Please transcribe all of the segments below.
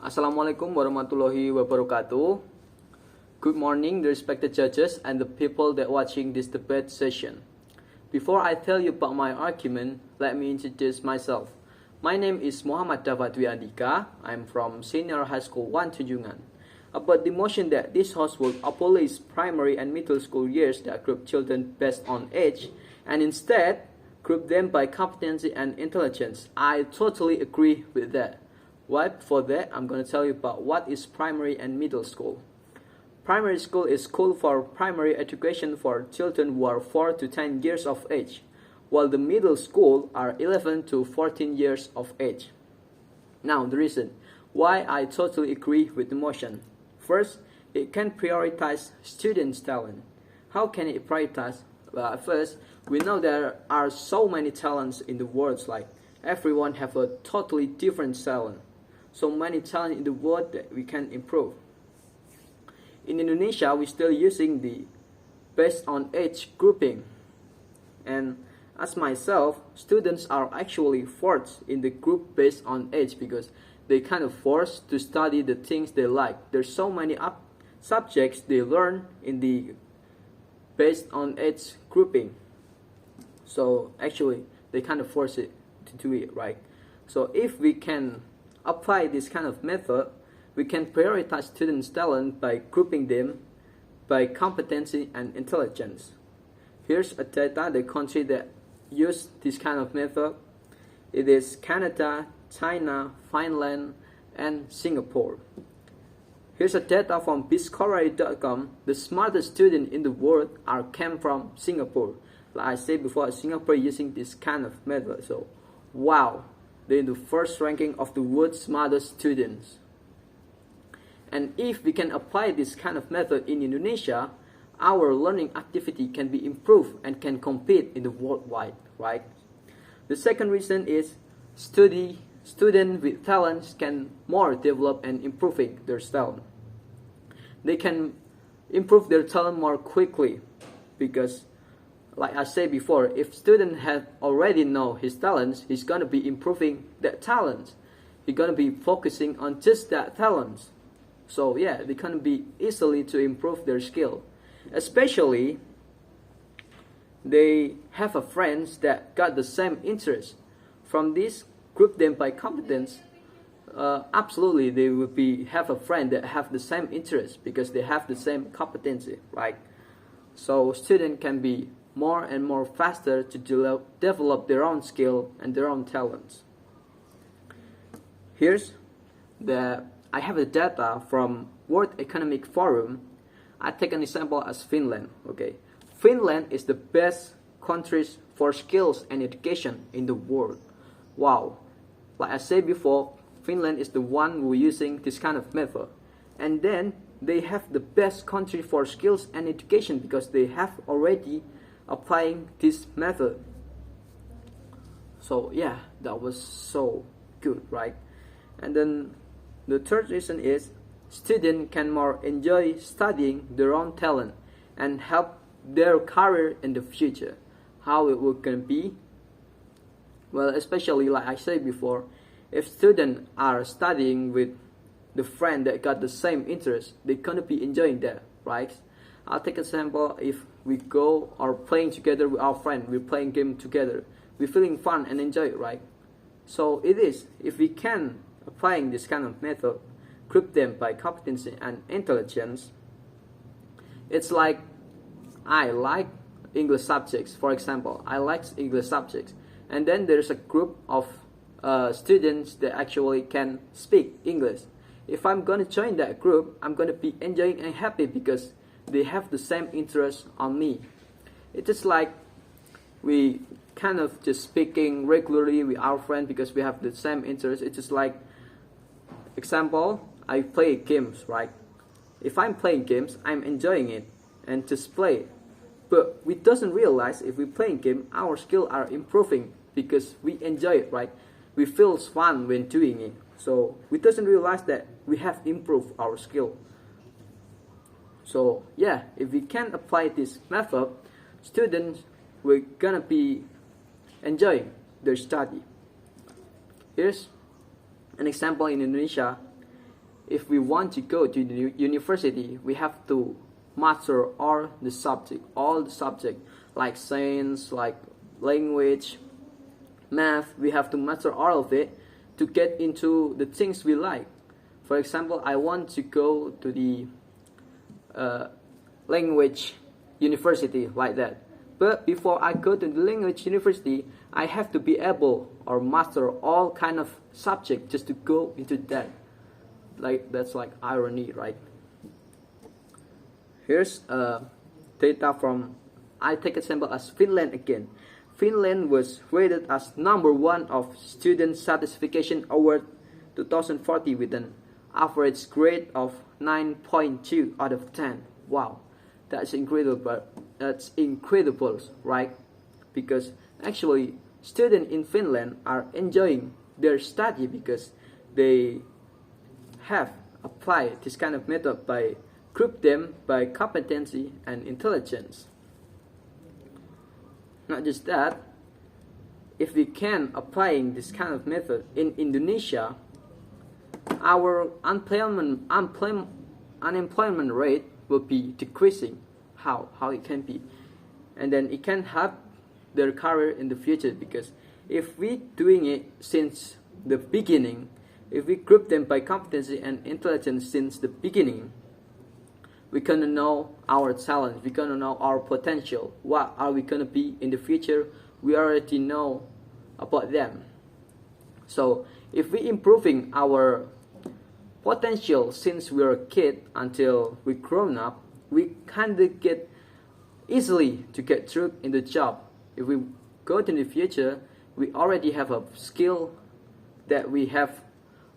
Assalamualaikum warahmatullahi wabarakatuh. Good morning, the respected judges and the people that watching this debate session. Before I tell you about my argument, let me introduce myself. My name is Muhammad Davatwi Andika. I'm from Senior High School 1 Tunjungan. About the motion that this house will abolish primary and middle school years that group children based on age and instead group them by competency and intelligence, I totally agree with that. Right before that, I'm going to tell you about what is primary and middle school. Primary school is school for primary education for children who are 4 to 10 years of age, while the middle school are 11 to 14 years of age. Now, the reason why I totally agree with the motion. First, it can prioritize students' talent. How can it prioritize? Well, first, we know there are so many talents in the world, like everyone have a totally different talent. So many talent in the world that we can improve. In Indonesia, we're still using the based on age grouping. And as myself, students are actually forced in the group based on age because they kind of forced to study the things they like. There's so many subjects they learn in the based on age grouping. So actually, they kind of force it to do it, right? So if we can apply this kind of method, we can prioritize students' talent by grouping them by competency and intelligence. Here's a data, the country that use this kind of method. It is Canada, China, Finland, and Singapore. Here's a data from bizscholarly.com. The smartest students in the world came from Singapore. Like I said before, Singapore using this kind of method. So, wow. They're in the first ranking of the world's smartest students. And if we can apply this kind of method in Indonesia, our learning activity can be improved and can compete in the worldwide, right? The second reason is students with talents can more develop and improving their talent. They can improve their talent more quickly because, like I said before, if student have already know his talents, he's gonna be improving that talent. He's gonna be focusing on just that talent. So yeah, they can be easily to improve their skill. Especially, they have a friends that got the same interest. From this, group them by competence. Absolutely, they will have a friend that have the same interest because they have the same competency, right? So student can be more and more faster to develop their own skill and their own talents. I have the data from World Economic Forum. I take an example as Finland. Okay, Finland is the best country for skills and education in the world. Wow, like I said before, Finland is the one who using this kind of method, and then they have the best country for skills and education because they have already applying this method. So yeah, that was so good, right? And then the third reason is students can more enjoy studying their own talent and help their career in the future. How it will gonna be? Well, especially like I said before, if students are studying with the friend that got the same interest, they're gonna be enjoying that, right? I'll take an example. If we go or playing together with our friend, we're playing game together, we're feeling fun and enjoy it, right? So it is, if we can applying this kind of method, group them by competency and intelligence. It's like I like English subjects, for example. I like English subjects, and then there's a group of students that actually can speak English. If I'm gonna join that group, I'm gonna be enjoying and happy because they have the same interest on me. It's just like we kind of just speaking regularly with our friend because we have the same interest. It's just like, example, I play games, right? If I'm playing games, I'm enjoying it and just play it. But we doesn't realize if we playing game, our skills are improving because we enjoy it, right? We feel fun when doing it. So we doesn't realize that we have improved our skill. So yeah, if we can apply this method, students will gonna be enjoying their study. Here's an example in Indonesia. if we want to go to the university, we have to master all the subject like science, like language, math. We have to master all of it to get into the things we like. For example, I want to go to the language university like that. But before I go to the language university, I have to be able or master all kind of subject just to go into that. Like that's like irony, right? Here's data from, I take example as Finland again. Finland was rated as #1 of Student Satisfaction Award 2040 with an average grade of 9.2 out of 10. Wow, that's incredible. That's incredible, right? Because actually, students in Finland are enjoying their study because they have applied this kind of method by group them by competency and intelligence. Not just that, if we can applying this kind of method in Indonesia, our unemployment rate will be decreasing. How it can be, and then it can help their career in the future, because if we doing it since the beginning, if we group them by competency and intelligence since the beginning, we're gonna know our talent, we're gonna know our potential, what are we gonna be in the future, we already know about them. So if we improving our potential since we're a kid until we grown up, we kind of get easily to get through in the job. If we go to the future, we already have a skill that we have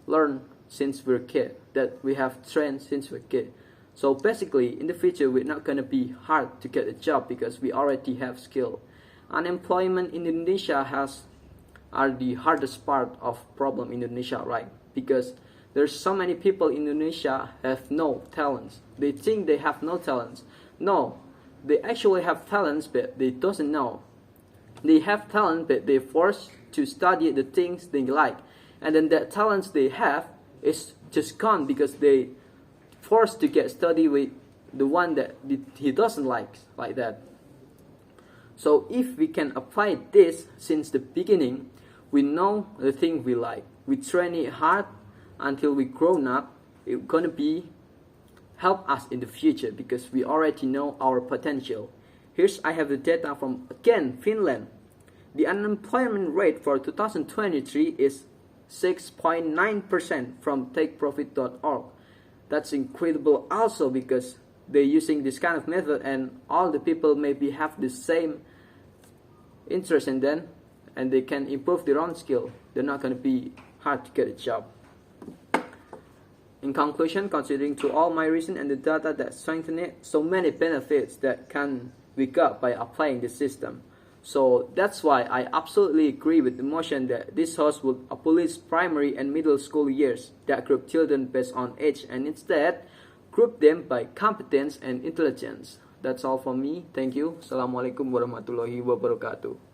learned since we're a kid, that we have trained since we're a kid. So basically, in the future, we're not going to be hard to get a job because we already have skill. Unemployment in Indonesia are the hardest part of problem in Indonesia, right? Because there's so many people in Indonesia have no talents. They think they have no talents. No, they actually have talents, but they doesn't know. They have talent, but they're forced to study the things they like, and then that talents they have is just gone because they forced to get study with the one that he doesn't like that. So if we can apply this since the beginning, we know the thing we like. We train it hard until we grown up. It's gonna be help us in the future because we already know our potential. Here's I have the data from again Finland. The unemployment rate for 2023 is 6.9% from takeprofit.org. That's incredible also because they're using this kind of method and all the people maybe have the same interest in them and they can improve their own skill. They're not going to be hard to get a job. In conclusion, considering to all my reason and the data that strengthen it, so many benefits that can be got by applying the system. So that's why I absolutely agree with the motion that this house would abolish primary and middle school years that group children based on age and instead group them by competence and intelligence. That's all from me. Thank you. Assalamualaikum warahmatullahi wabarakatuh.